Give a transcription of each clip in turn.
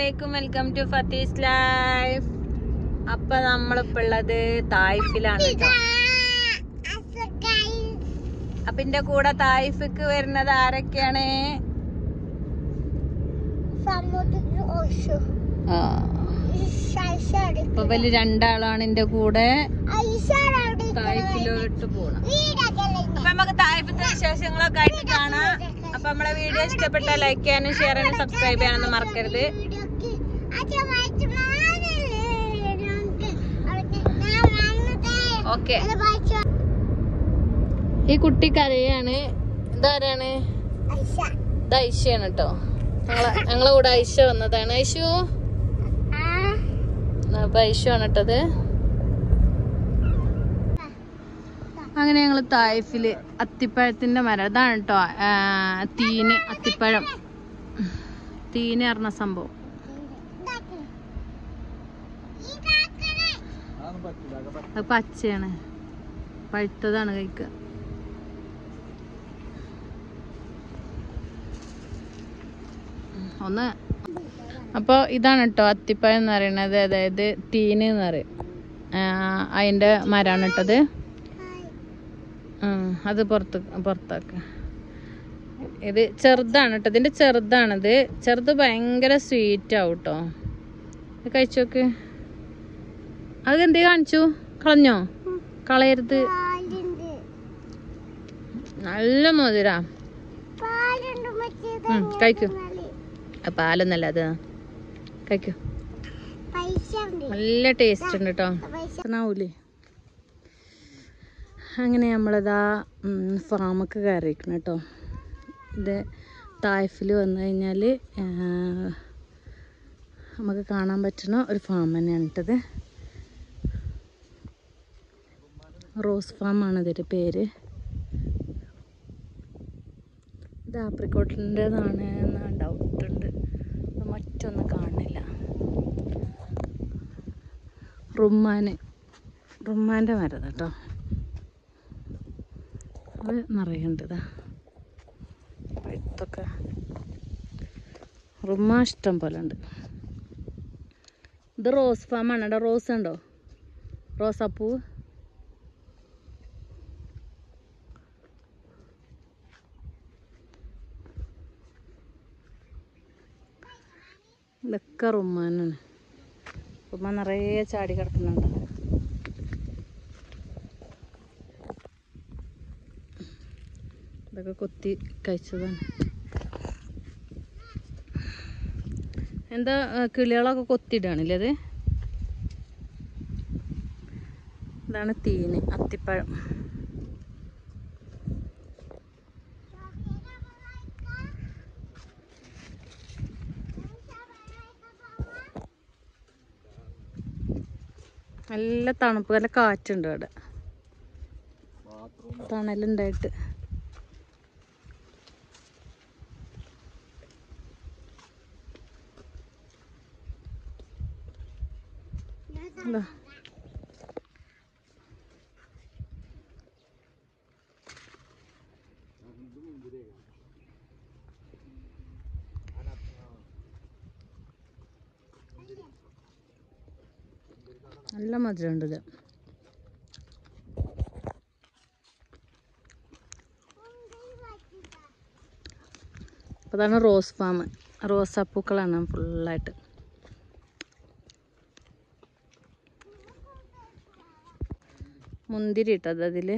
അസ്സലാമലൈക്കും, welcome to ഫത്തീസ് life. അപ്പൊ നമ്മളിപ്പോ ഉള്ളത് തായിഫിലാണ് കേട്ടോ. അപ്പൊ എന്റെ കൂടെ തായിഫിക്ക് വരുന്നത് ആരൊക്കെയാണ്? അപ്പൊ വലിയ രണ്ടാളാണ് എന്റെ കൂടെ തായിഫിലോട്ട് പോണം. അപ്പൊ നമുക്ക് തായിഫിന്റെ വിശേഷങ്ങളൊക്കെ ആയിട്ട് കാണാം. അപ്പൊ നമ്മളെ വീഡിയോ ഇഷ്ടപ്പെട്ടാൽ ലൈക്ക് ചെയ്യാനും ഷെയർ ചെയ്യാനും സബ്സ്ക്രൈബ് ചെയ്യാനൊന്നും മറക്കരുത്. ഓക്കെ. ഈ കുട്ടി കരയാണ്. ഇതാരാണ്? ഇത് ഐഷയാണ് കേട്ടോ. ഞങ്ങളെ കൂടെ ഐഷ വന്നതാണ്. ഐഷു അപ്പൊ ഐഷു ആണ് കേട്ടത്. അങ്ങനെ ഞങ്ങള് തായിഫില് അത്തിപ്പഴത്തിന്റെ മരം ഇതാണ് കേട്ടോ. തീന് അത്തിപ്പഴം, തീന് പറഞ്ഞ സംഭവം. അത് പച്ചയാണ്, പഴുത്തതാണ് കഴിക്കുക. ഒന്ന് അപ്പൊ ഇതാണ് കേട്ടോ അത്തിപ്പഴം എന്ന് പറയണത്. അതായത് തീന് എന്ന് പറയും. അതിന്റെ മരാണ് ഇട്ടത്. അത് പുറത്താക്ക. ഇത് ചെറുതാണ് കേട്ടോ. ഇതിന്റെ ചെറുതാണിത്. ചെറുത് ഭയങ്കര സ്വീറ്റ് ആവും കേട്ടോ. ഇത് കഴിച്ചോക്ക്. അത് എന്തേ കാണിച്ചു? കളഞ്ഞോ? കളയരുത്. നല്ല മധുരാ. കഴിക്കൂ. പാലൊന്നല്ല, അത് കഴിക്കൂ. നല്ല ടേസ്റ്റ് ഉണ്ട് കേട്ടോ. ആവൂലേ? അങ്ങനെ നമ്മളതാ ഫാമൊക്കെ കയറിയിരിക്കണം കേട്ടോ. ഇത് തായിഫിൽ വന്നു കഴിഞ്ഞാൽ നമുക്ക് കാണാൻ പറ്റുന്ന ഒരു ഫാം തന്നെയാണ് ഇട്ടത്. റോസ് ഫാമാണ് ഇതിൻ്റെ പേര്. ഇത് ആപ്രിക്കോട്ടിൻ്റെതാണ് എന്ന ഡൗട്ടുണ്ട്. മറ്റൊന്നും കാണുന്നില്ല. റുമ്മാൻ്റെ മരം കേട്ടോ. അത് നിറയുണ്ട്. ഇതാ പഴുത്തൊക്കെ റുമ്മ ഇഷ്ടം പോലെ ഉണ്ട്. ഇത് റോസ് ഫാമാണ് കേട്ടോ. റോസ് ഉണ്ടോ? റോസാപ്പൂ. ഇതൊക്കെ റുമ്മാനാണ്. റുമ്മാൻ നിറയെ ചാടി കിടക്കുന്നുണ്ട്. ഇതൊക്കെ കൊത്തി കഴിച്ചതാണ്. എന്താ കിളികളൊക്കെ കൊത്തിയിടാണില്ലേ അത്? ഇതാണ് തീന് അത്തിപ്പഴം. നല്ല തണുപ്പ്, നല്ല കാറ്റുണ്ട് അവിടെ. തണലുണ്ടായിട്ട്. നല്ല മധുരമുണ്ട് ഇത്. അതാണ് റോസ് ഫാം. റോസാപ്പൂക്കളാണ് ഫുള്ളായിട്ട്. മുന്തിരി ഇട്ടത് അതില്.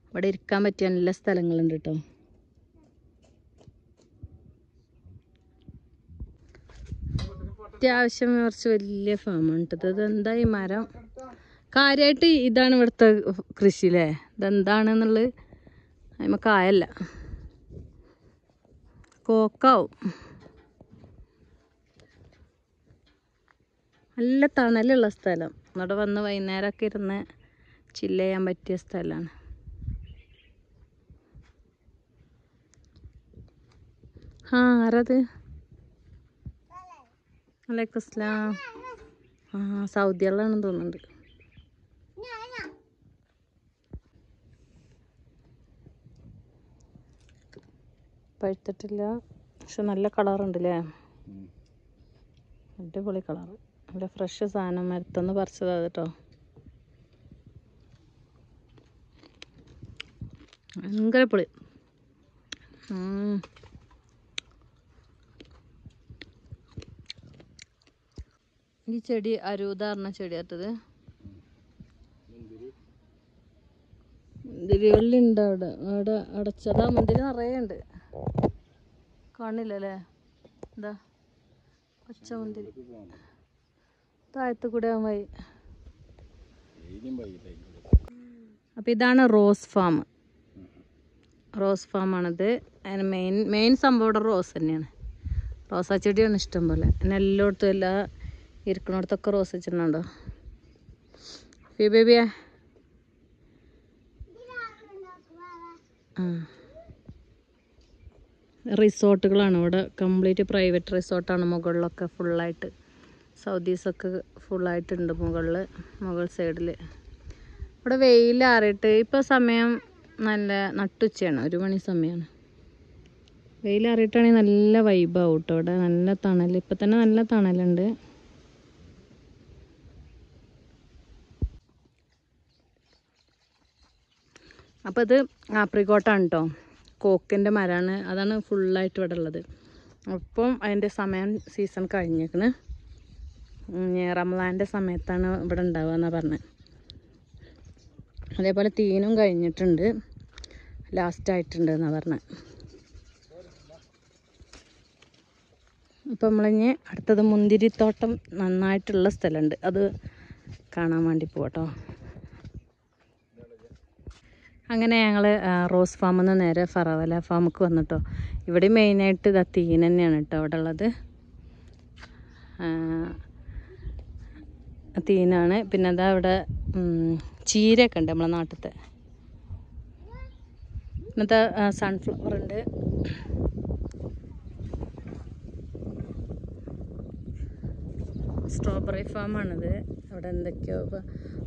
ഇവിടെ ഇരിക്കാൻ പറ്റിയ നല്ല സ്ഥലങ്ങളുണ്ട് കേട്ടോ. അത്യാവശ്യം കുറച്ച് വലിയ ഫാമാണ് കേട്ടത്. ഇതെന്താ ഈ മരം? കാര്യമായിട്ട് ഇതാണ് ഇവിടുത്തെ കൃഷി അല്ലേ? ഇതെന്താണെന്നുള്ളത് അതിമ കായല്ല. കോക്കാവും. നല്ല തണലുള്ള സ്ഥലം. ഇവിടെ വന്ന് വൈകുന്നേരമൊക്കെ ഇരുന്ന് ചില്ല് ചെയ്യാൻ പറ്റിയ സ്ഥലമാണ്. ആരത്? വലൈക്കും അസ്സലാം. സൗദികളാണെന്ന് തോന്നുന്നുണ്ട്. പഴുത്തിട്ടില്ല, പക്ഷെ നല്ല കളറുണ്ട് അല്ലേ? അടിപൊളി കളറ്, നല്ല ഫ്രഷ് സാധനം, മരത്തൊന്ന് പറിച്ചതാ കേട്ടോ. ഭയങ്കര പുളി. ഈ ചെടി അരൂതാറിന ചെടിയാട്ടത്. മുന്തിരിവള്ളി ഉണ്ട് അവിടെ, അവിടെ അടച്ചതാ. മുന്തിരി നിറയെ ഉണ്ട്, കാണില്ലല്ലേ? എന്താ പച്ച മുന്തിരി താഴത്ത് കൂടെ വഴി. അപ്പം ഇതാണ് റോസ് ഫാം. റോസ് ഫാമാണിത്. അതിന് മെയിൻ സംഭവം ഇവിടെ റോസ് തന്നെയാണ്. റോസാ ചെടിയാണ് ഇഷ്ടം പോലെ. പിന്നെ എല്ലായിടത്തും എല്ലാ ഇരിക്കുന്നിടത്തൊക്കെ റോസ് വെച്ചിട്ടുണ്ടോ? ഫീ ബേബിയെ റിസോർട്ടുകളാണ് ഇവിടെ, കംപ്ലീറ്റ് പ്രൈവറ്റ് റിസോർട്ടാണ്. മുകളിലൊക്കെ ഫുള്ളായിട്ട് സൗദീസൊക്കെ ഫുള്ളായിട്ടുണ്ട് മുകൾ സൈഡിൽ. ഇവിടെ വെയിലാറിയിട്ട് ഇപ്പോൾ സമയം നല്ല നട്ടുച്ചയാണ്, 1 മണി സമയമാണ്. വെയിലാറിയിട്ടാണെങ്കിൽ നല്ല വൈബാവും കേട്ടോ. ഇവിടെ നല്ല തണൽ, ഇപ്പം തന്നെ നല്ല തണലുണ്ട്. അപ്പോൾ ഇത് ആപ്രിക്കോട്ടാണ് കേട്ടോ, കോക്കിൻ്റെ മരമാണ്. അതാണ് ഫുള്ളായിട്ട് ഇവിടെ ഉള്ളത്. അപ്പം അതിൻ്റെ സീസൺ കഴിഞ്ഞേക്കണ്. റമളാൻ്റെ സമയത്താണ് ഇവിടെ ഉണ്ടാവുക എന്നാണ് പറഞ്ഞത്. അതേപോലെ തീനും കഴിഞ്ഞിട്ടുണ്ട്, ലാസ്റ്റായിട്ടുണ്ട് എന്നാണ് പറഞ്ഞത്. അപ്പം നമ്മളിനി അടുത്തത് മുന്തിരിത്തോട്ടം നന്നായിട്ടുള്ള സ്ഥലമുണ്ട്, അത് കാണാൻ വേണ്ടി പോകട്ടോ. അങ്ങനെ ഞങ്ങൾ റോസ് ഫാമിൽ നിന്ന് നേരെ ഫറവല ഫാമിക്ക് വന്നിട്ടോ. ഇവിടെ മെയിനായിട്ട് ഇതാ തീൻ തന്നെയാണ് കേട്ടോ അവിടെ ഉള്ളത്. തീനാണ്. പിന്നെ അതാ ഇവിടെ ചീരയൊക്കെ ഉണ്ട് നമ്മളെ നാട്ടിലത്തെ. ഇന്നത്തെ സൺഫ്ലവർ ഉണ്ട്. സ്ട്രോബെറി ഫാമാണിത്. അവിടെ എന്തൊക്കെയോ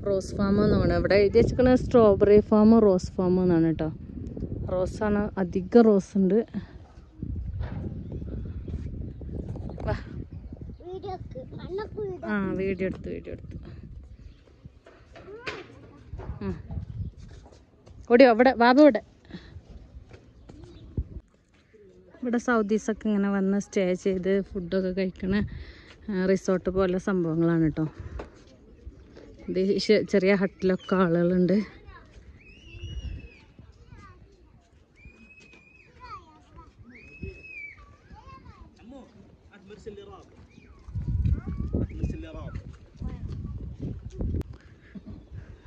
റോസ് ഫാം എന്നാണ് ഇവിടെ എഴുതി വെച്ചിരിക്കുന്നത്. സ്ട്രോബെറി ഫാം, റോസ് ഫാം എന്നാണ് കേട്ടോ. റോസാണ്, അധികം റോസ് ഉണ്ട്. വീഡിയോ എടുത്ത് ഓടിയോ അവിടെ ബാബു. ഇവിടെ സൗദീസൊക്കെ ഇങ്ങനെ വന്ന് സ്റ്റേ ചെയ്ത് ഫുഡൊക്കെ കഴിക്കണ റിസോർട്ട് പോലെ സംഭവങ്ങളാണ് കേട്ടോ. ഇത് ചെറിയ ഹട്ടിലൊക്കെ ആളുകളുണ്ട്.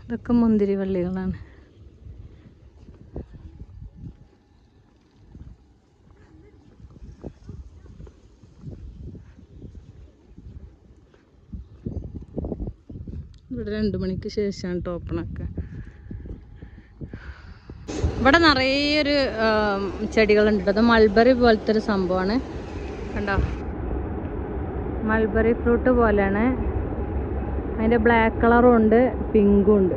ഇതൊക്കെ മുന്തിരി വള്ളികളാണ്. ഇവിടെ 2 മണിക്ക് ശേഷമാണ് ഓപ്പണൊക്കെ. ഇവിടെ നിറയൊരു ചെടികളുണ്ട്. അത് മൾബറി പോലത്തെ ഒരു സംഭവമാണ് കണ്ടോ. മൾബറി ഫ്രൂട്ട് പോലെയാണ്. അതിൻ്റെ ബ്ലാക്ക് കളറും ഉണ്ട്, പിങ്കും ഉണ്ട്.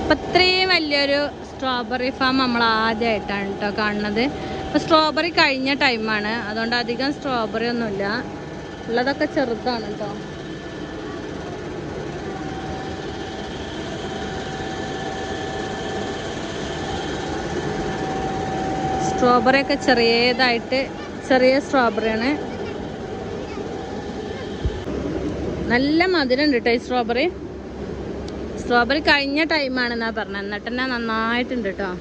അപ്പം ഇത്രയും വലിയൊരു സ്ട്രോബെറി ഫാം നമ്മൾ ആദ്യമായിട്ടാണ് കേട്ടോ കാണുന്നത്. അപ്പോൾ സ്ട്രോബെറി കഴിഞ്ഞ ടൈമാണ്, അതുകൊണ്ട് അധികം സ്ട്രോബെറി ഒന്നുമില്ല, ഉള്ളതൊക്കെ ചെറുതാണ് കേട്ടോ. സ്ട്രോബെറി ഒക്കെ ചെറിയ സ്ട്രോബെറിയാണ്. നല്ല മധുരം ഉണ്ട് കേട്ടോ ഈ സ്ട്രോബെറി കഴിഞ്ഞ ടൈമാണെന്നാ പറഞ്ഞത്. എന്നിട്ട് തന്നെ നന്നായിട്ടുണ്ട് കേട്ടോ.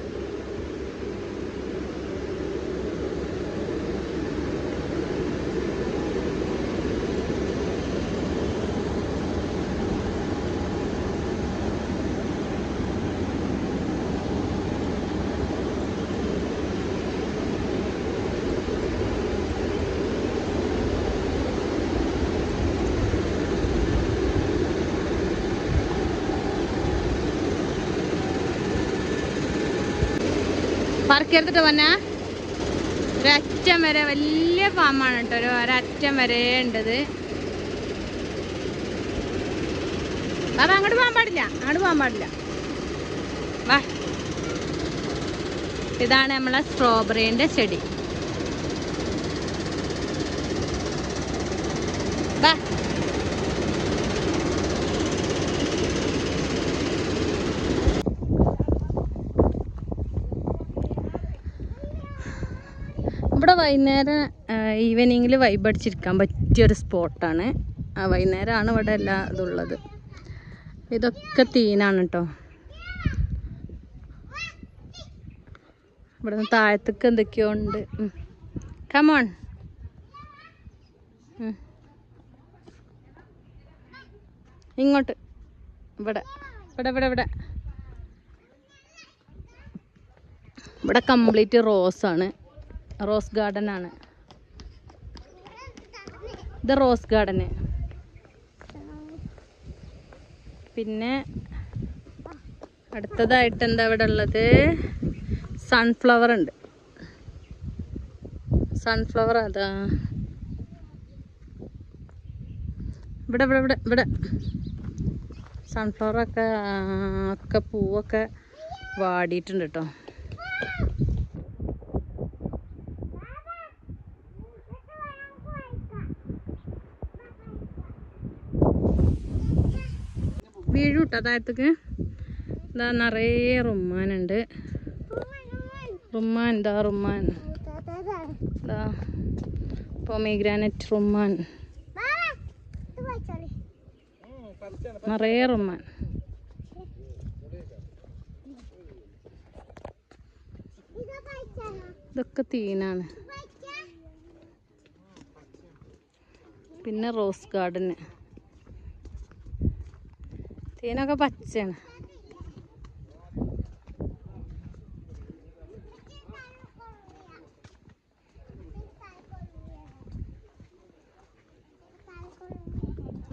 പറക്കെടുത്തിട്ട് വന്നാ ഒരറ്റം വരെ വലിയ ഫാമാണ് കേട്ടോ. ഒരറ്റം വരെ ഉണ്ടത്. അത് അങ്ങോട്ട് പോകാൻ പാടില്ല. വാ. ഇതാണ് നമ്മളെ സ്ട്രോബെറിന്റെ ചെടി. വാ. ഇവിടെ വൈകുന്നേരം ഈവനിങ്ങിൽ വൈബ് അടിച്ചിരിക്കാൻ പറ്റിയൊരു സ്പോട്ടാണ്. വൈകുന്നേരമാണ് ഇവിടെ എല്ലാ ഇതുള്ളത്. ഇതൊക്കെ തീനാണ് കേട്ടോ. ഇവിടെ നിന്ന് താഴത്തേക്ക് എന്തൊക്കെയോ ഉണ്ട്. കമോൺ. ഇങ്ങോട്ട്. ഇവിടെ ഇവിടെ ഇവിടെ ഇവിടെ ഇവിടെ കംപ്ലീറ്റ് റോസാണ്. റോസ് ഗാർഡൻ ആണ് ഇത്. റോസ് ഗാർഡന്. പിന്നെ അടുത്തതായിട്ട് എന്താ ഇവിടെ ഉള്ളത്? സൺഫ്ലവർ ഉണ്ട്. സൺഫ്ലവർ അതാ ഇവിടെ ഇവിടെ ഇവിടെ ഇവിടെ സൺഫ്ലവറൊക്കെ ഒക്കെ പൂവൊക്കെ വാടിയിട്ടുണ്ട് കേട്ടോ. വീഴും കേട്ടോ താഴത്തേക്ക്. ഇതാ നിറയെ റുമ്മാനുണ്ട്. റുമ്മാൻ ഇതാ റുമ്മാൻ. ഇതാ പൊമീഗ്രാനറ്റ് റുമ്മാൻ. നിറയെ റുമ്മാൻ. ഇതൊക്കെ തീനാണ്. പിന്നെ റോസ് ഗാർഡന്. തീനൊക്കെ പച്ചയാണ്.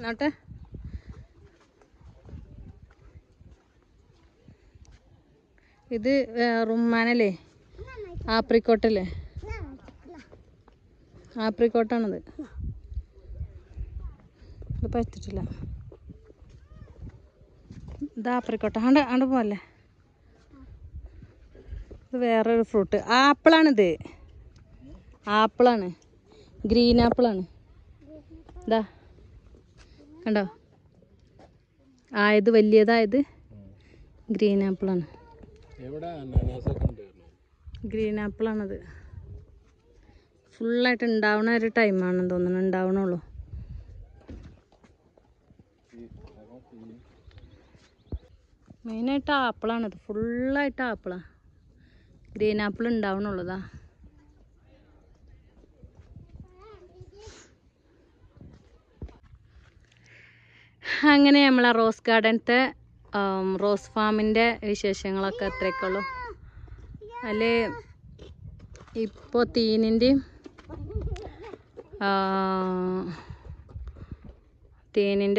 നോട്ടെ. ഇത് റുമ്മാനല്ലേ? ആപ്രിക്കോട്ടല്ലേ? ആപ്രിക്കോട്ടാണത്. ഇത് പറ്റിട്ടില്ല. ഇത് ആപ്രിക്കോട്ട. ആണ്ട് പോലെ. ഇത് വേറൊരു ഫ്രൂട്ട്. ആപ്പിളാണിത്. ആപ്പിളാണ്. ഗ്രീൻ ആപ്പിളാണ്. ഇതാ കണ്ടോ? ആയത് വലിയതായത് ഗ്രീൻ ആപ്പിളാണ്. ഗ്രീൻ ആപ്പിളാണത്. ഫുള്ളായിട്ട് ഉണ്ടാവണ ഒരു ടൈമാണെന്ന് തോന്നുന്നു. ഉണ്ടാവണുള്ളൂ. മെയിനായിട്ട് ആപ്പിളാണത്. ഫുള്ളായിട്ട് ആപ്പിളാണ്. Green apple ഉണ്ടാവണുള്ളതാ. അങ്ങനെ നമ്മളെ റോസ് ഗാർഡനത്തെ റോസ് ഫാമിൻ്റെ വിശേഷങ്ങളൊക്കെ അത്രയൊക്കെയുള്ളൂ. അതിൽ ഇപ്പോൾ തേനിൻ്റെയും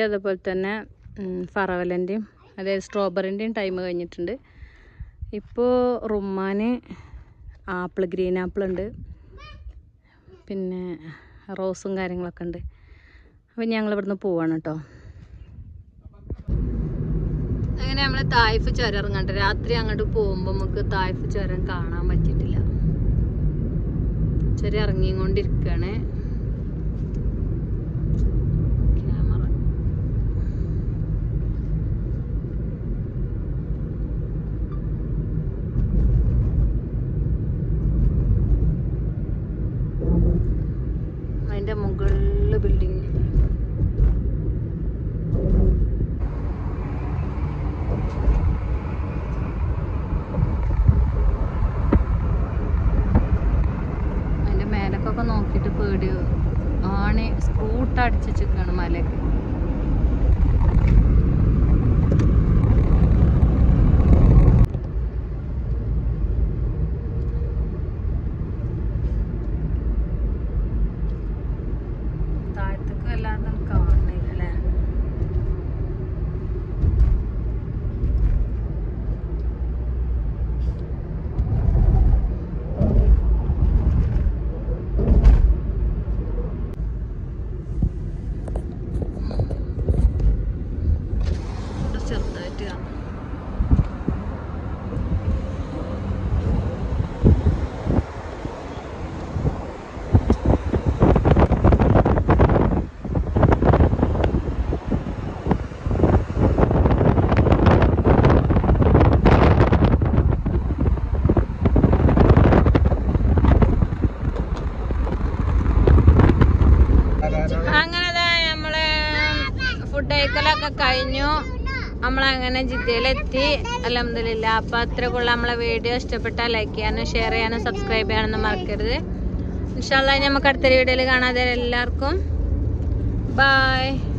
അതുപോലെ തന്നെ ഫറവലൻ്റെയും അതായത് സ്ട്രോബെറിൻ്റെയും ടൈം കഴിഞ്ഞിട്ടുണ്ട്. ഇപ്പോൾ റുമ്മാന്, ആപ്പിൾ, ഗ്രീൻ ആപ്പിൾ ഉണ്ട്. പിന്നെ റോസും കാര്യങ്ങളൊക്കെ ഉണ്ട്. അപ്പം ഞങ്ങളിവിടുന്ന് പോവാണ് കേട്ടോ. അങ്ങനെ നമ്മൾ തായ്ഫ് ചുരം ഇറങ്ങണ്ട. രാത്രി അങ്ങോട്ട് പോകുമ്പോൾ നമുക്ക് തായ്ഫ് ചുരം കാണാൻ പറ്റിയിട്ടില്ല. ചുരം ഇറങ്ങിക്കൊണ്ടിരിക്കുകയാണ്. ക്യാമറ അതിൻ്റെ മുകളിൽ ബിൽഡിങ്. മേലക്കൊക്കെ നോക്കിയിട്ട് പേടി ആണ്. സ്കൂട്ട് അടിച്ച് വെച്ചിരിക്കുകയാണ് മലയൊക്കെ. താഴത്തേക്ക് അല്ലാതെ കാണുന്നില്ല അല്ലേ? ചെറുതായിട്ട് കാണാം. കഴിഞ്ഞു. നമ്മളങ്ങനെ ജിദ്ദയിലെത്തി. അൽഹംദുലില്ലാ. അപ്പം അത്രക്കുള്ള നമ്മളെ വീഡിയോ ഇഷ്ടപ്പെട്ടാൽ ലൈക്ക് ചെയ്യാനും ഷെയർ ചെയ്യാനും സബ്സ്ക്രൈബ് ചെയ്യാനൊന്നും മറക്കരുത്. ഇൻഷാ അല്ലാഹ് നമുക്ക് അടുത്തൊരു വീഡിയോയിൽ കാണാതെ എല്ലാവർക്കും ബൈ.